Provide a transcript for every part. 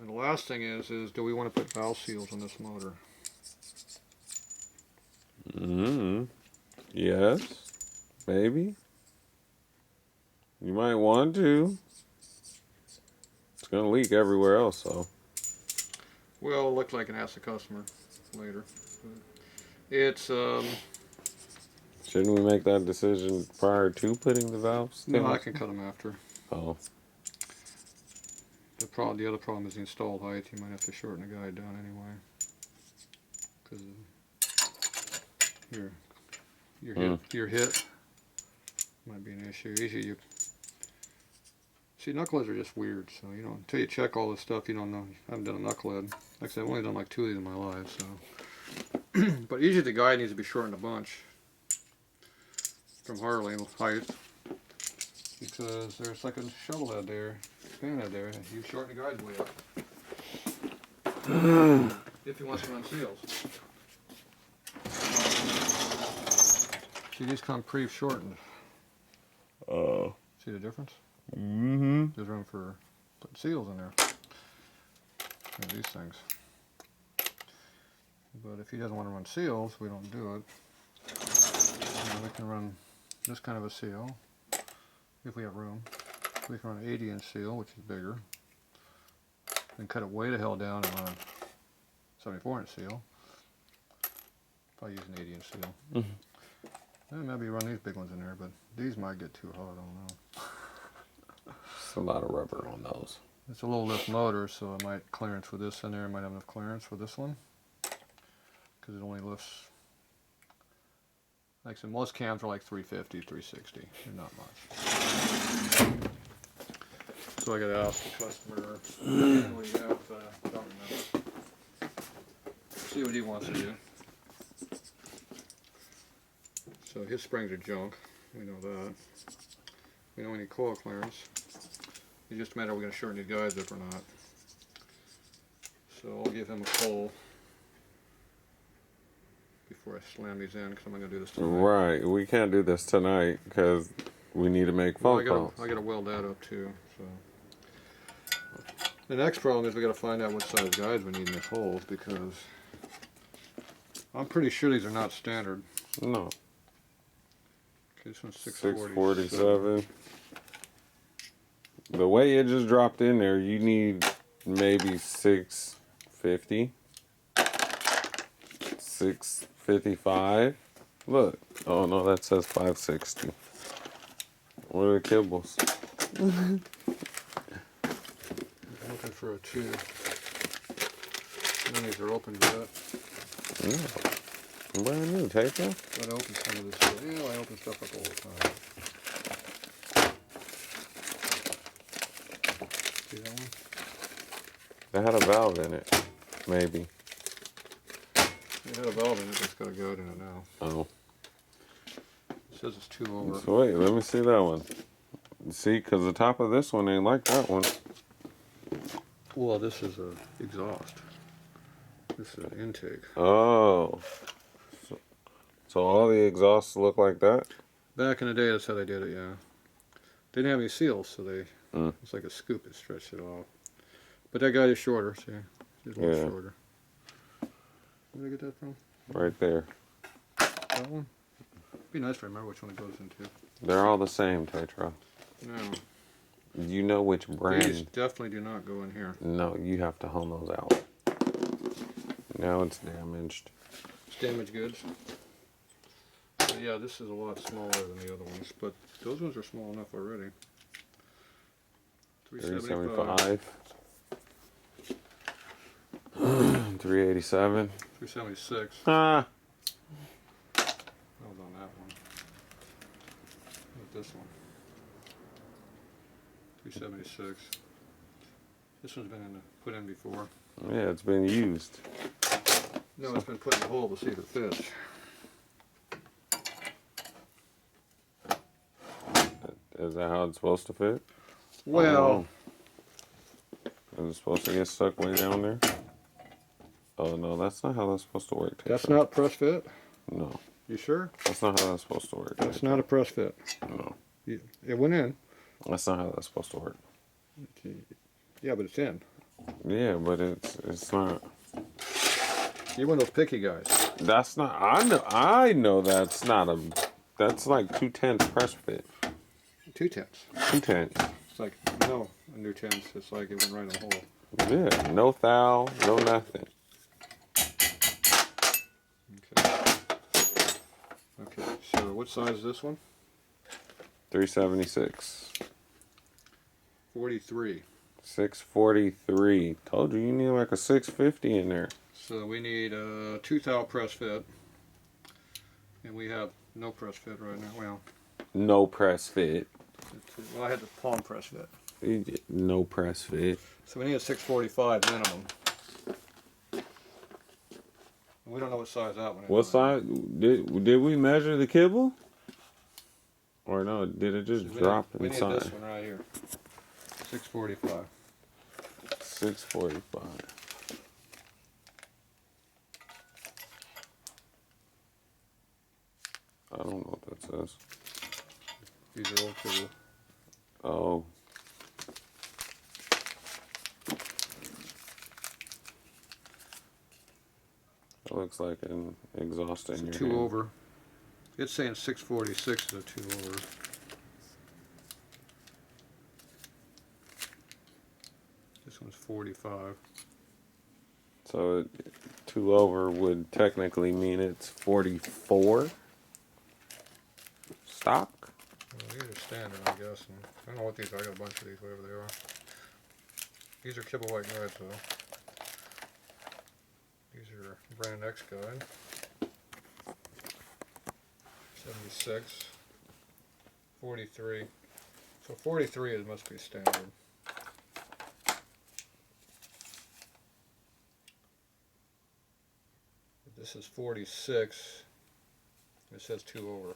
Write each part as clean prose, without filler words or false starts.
And the last thing is do we want to put valve seals on this motor? Yes. Maybe. You might want to. It's going to leak everywhere else, so. Well, it looks like I can ask the customer later. It's, Shouldn't we make that decision prior to putting the valves down? no, I can cut them after. Oh. The other problem is the installed height. You might have to shorten the guide down anyway. Because your hit might be an issue. Usually you see, knuckleheads are just weird. So until you check all this stuff, you don't know. I haven't done a knucklehead. Like I said, I've only done like 2 of these in my life. So, but usually the guide needs to be shortened a bunch from Harley height, because there's like a shovel head there, fan head there. You shorten the guide way up if he wants to run seals. See, these come pre-shortened. Oh. See the difference? Mm-hmm. There's room for putting seals in there. These things. But if he doesn't want to run seals, we don't do it. We can run this kind of a seal if we have room. We can run an 80-inch seal, which is bigger, then cut it way the hell down and run a 74-inch seal. If I use an 80-inch seal. And maybe run these big ones in there, but these might get too hot, I don't know. It's a lot of rubber on those. It's a low lift motor, so it might clearance with this in there. It might have enough clearance with this one, because it only lifts, like I said, most cams are like 350, 360. They're not much. So I got to ask the customer, what do you have? Don't remember. See what he wants to do. So his springs are junk. We know that. We know we need coil clearance. It's just a matter of we're going to shorten these guides up or not. So I'll give him a poll before I slam these in, because I'm not going to do this tonight. Right, we can't do this tonight because we need to make phone calls. I got to weld that up too. So the next problem is we got to find out what size guides we need in these holes, because I'm pretty sure these are not standard. No. Okay, this one's 647. 647. The way it just dropped in there, you need maybe 650. 655. Look. Oh no, that says 560. What are the kibbles? I'm looking for a 2. None of these are open yet. Yeah. Brand new, Tatro. I open some of this stuff. Yeah, I open stuff up all the time. See that one? They had a valve in it. Maybe. It had a valve in it, but it's got a guide in it now. Oh. It says it's 2 over. So wait, let me see that one. See, because the top of this one ain't like that one. Well, this is a exhaust. This is an intake. Oh. So all the exhausts look like that? Back in the day, that's how they did it, yeah. They didn't have any seals, so they it's like a scoop, it stretched it off. But that guide is shorter, see? It's a little shorter. Where did I get that from? Right there. That one? It'd be nice to remember which one it goes into. They're all the same, Tatro. No. You know which brand. These definitely do not go in here. No, you have to hone those out. Now it's damaged. It's damaged goods. But yeah, this is a lot smaller than the other ones, but those ones are small enough already. 375. 387. 376. Ah. That was on that one. Not this one. 376. This one's been put in before. Yeah, it's been used. No, it's been put in the hole to see if it fits. Is that how it's supposed to fit? Well, is it supposed to get stuck way down there? Oh no, that's not how that's supposed to work. that's not press fit? No. You sure? That's not how that's supposed to work. That's not a press fit. No. It went in. That's not how that's supposed to work. Yeah, but it's in. Yeah, but it's not. You're one of those picky guys. That's not. I know that's not a. That's like 2/10 press fit. 2/10. 2/10. It's like no new tens. It's like it went right in the hole. Yeah, no thou, no nothing. Okay. Okay. So what size is this one? 376. 43. 643. Told you need like a 650 in there. So we need a 2 thou press fit, and we have no press fit right now. Well, No press fit. well, I had the palm press fit. No press fit. So we need a 645 minimum. We don't know what size that one is. What size did we measure the kibble? Or no, did it just drop we inside? need this one right here. 645. 645. I don't know what that says. These are old kibble. Oh. It looks like an exhaust in your 2 hand. over. It's saying 646 is a 2 over. This one's 45. So 2 over would technically mean it's 44 stock. Well, these are standard, I'm guessing. I don't know what these are. I got a bunch of these, whatever they are. These are kibble white guides, though. These are brand X guide. 76. 43. So 43 it must be standard. This is 46. It says 2 over.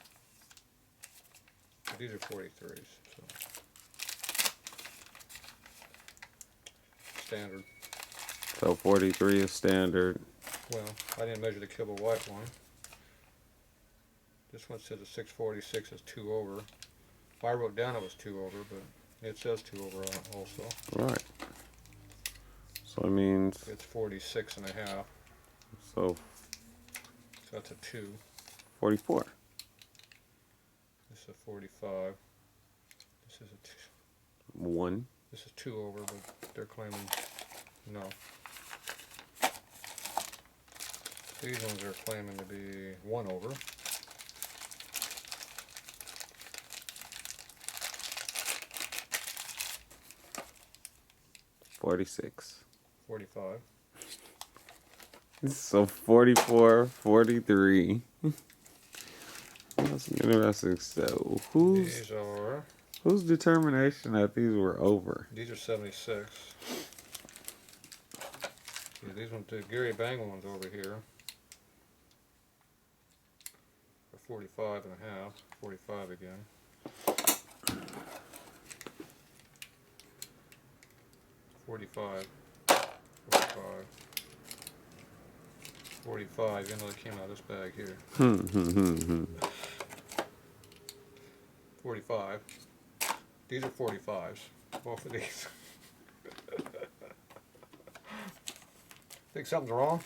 But these are 43s. So. Standard. So 43 is standard. Well, I didn't measure the kibble white one. This one says a 646 is 2 over. I wrote down it was 2 over, but it says 2 over on it also. Right. So it means It's 46 and a half. so So that's a 2. 44. This is a 45. This is a 2. 1. This is 2 over, but they're claiming no. These ones are claiming to be 1 over. $46. 45. So 44, 43. That's interesting. So These are whose determination that these were over? These are 76. Yeah, these ones, the Gary Bangle ones over here are 45 and a half. 45 again. 45. 45. 45, even though it came out of this bag here. 45. These are 45s. Both of these. Think something's wrong?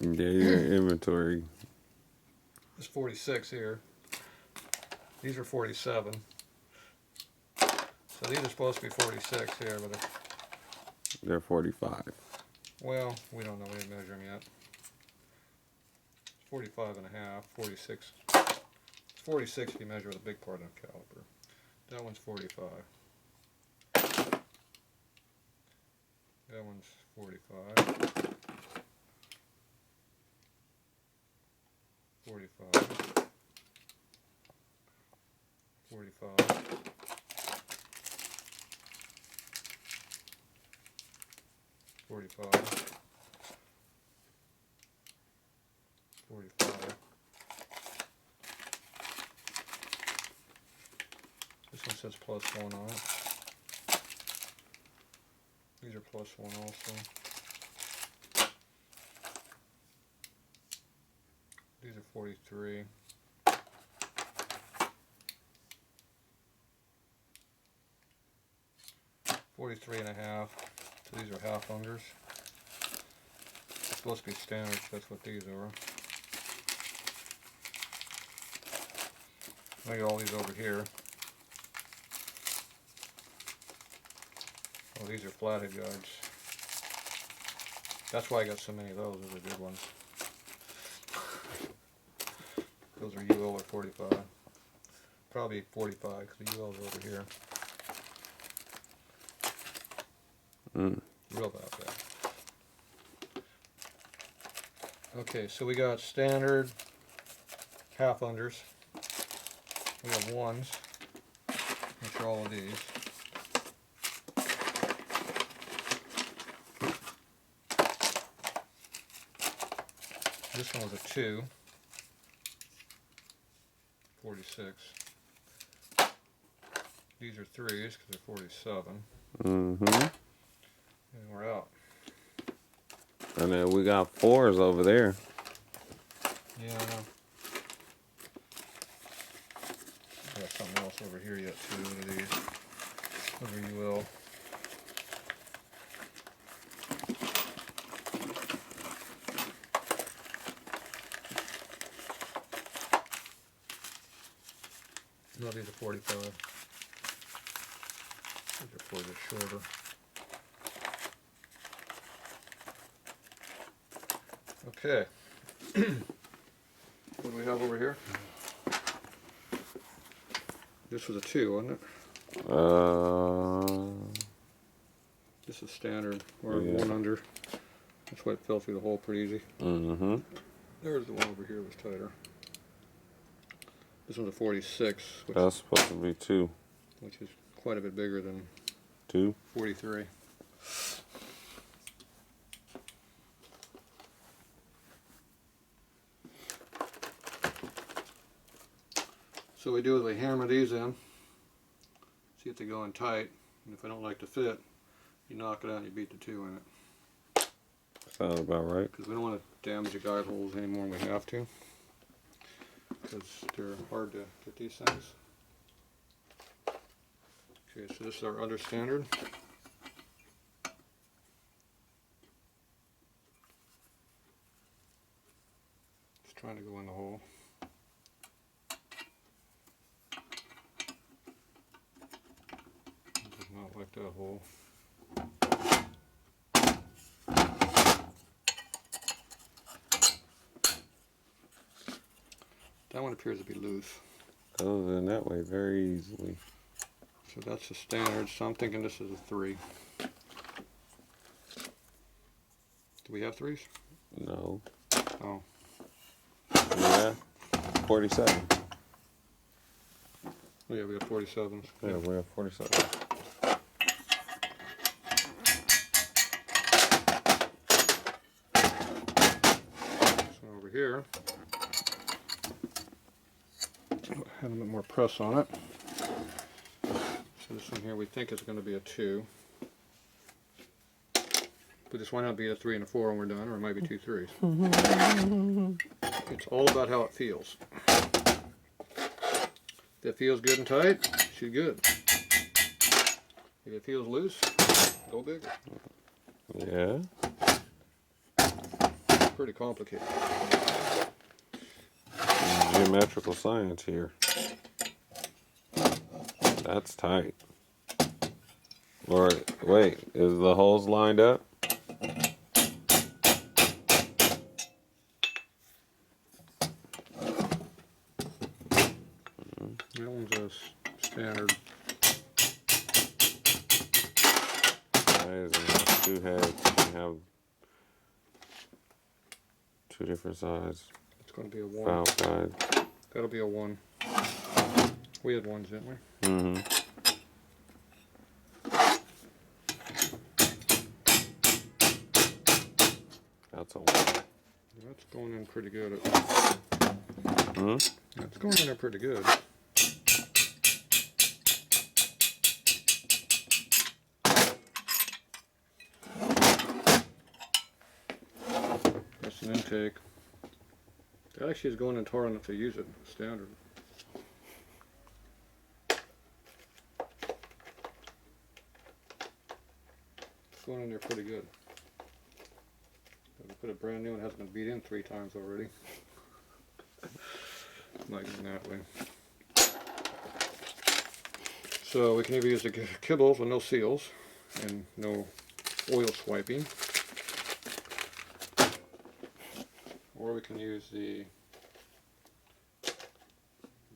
Yeah, your inventory. This 46 here. These are 47. So these are supposed to be 46 here, but They're 45. well, we don't know. We didn't measure them yet. 45 and a half, 46. It's 46 if you measure with a big part of the caliper. That one's 45. That one's 45. 45. 45. 45. 45. This one says +1 on it. These are +1 also. These are 43. $43.5. So these are half unders. It's supposed to be standard, that's what these are. I got all these over here. Oh, these are flathead guides. That's why I got so many of those. Those are good ones. Those are UL or 45. Probably 45 because the UL's over here. Real about that. Okay, so we got standard half unders. We have ones, which are all of these. This one was a 2, 46. These are 3s because they're 47. Mm-hmm. And we're out. And then we got 4s over there. Yeah, I know. I got something else over here yet too. What are these? Over UL. No, these are 45. These are 4 shorter. Okay. What do we have over here? This was a 2, wasn't it? This is standard, or Yeah. 1 under. That's why it fell through the hole pretty easy. Mm-hmm. There's the one over here was tighter. This one's a 46, That's supposed to be 2. which is quite a bit bigger than 2? 43. So what we do is we hammer these in, see if they go in tight, and if they don't like to fit, you knock it out and you beat the 2 in it. Sounds about right. Because we don't want to damage the guide holes any more than we have to, because they're hard to get these things. Okay, so this is our under standard. Just trying to go in the hole. Does not like that hole. That one appears to be loose. Goes in that way very easily. So that's the standard, so I'm thinking this is a 3. Do we have 3s? No. Oh. Yeah. 47. Oh yeah, we have 47s. Yeah, we have 47. So over here, have a bit more press on it. So this one here we think is going to be a 2. But this might not be a 3 and a 4 when we're done, or it might be 2 3s. It's all about how it feels. If it feels good and tight, shoot good. If it feels loose, go bigger. Yeah. It's pretty complicated. Geometrical science here. That's tight. Or wait, is the holes lined up? That one's a standard. Amazing. 2 heads. You have 2 different sizes. It's going to be a 1. Valve guide. That'll be a 1. We had 1s, didn't we? Mm-hmm. That's a 1. That's going in pretty good. Hmm? That's going in there pretty good. That's an intake. That actually is going in hard enough to use it, standard. It's going in there pretty good. If we put a brand new one, it hasn't been beat in 3 times already. Like that way. So we can either use the kibbles with no seals and no oil swiping, or we can use the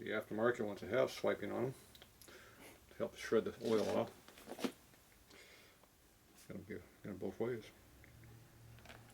aftermarket ones that have swiping on them to help shred the oil off. It's gonna go both ways.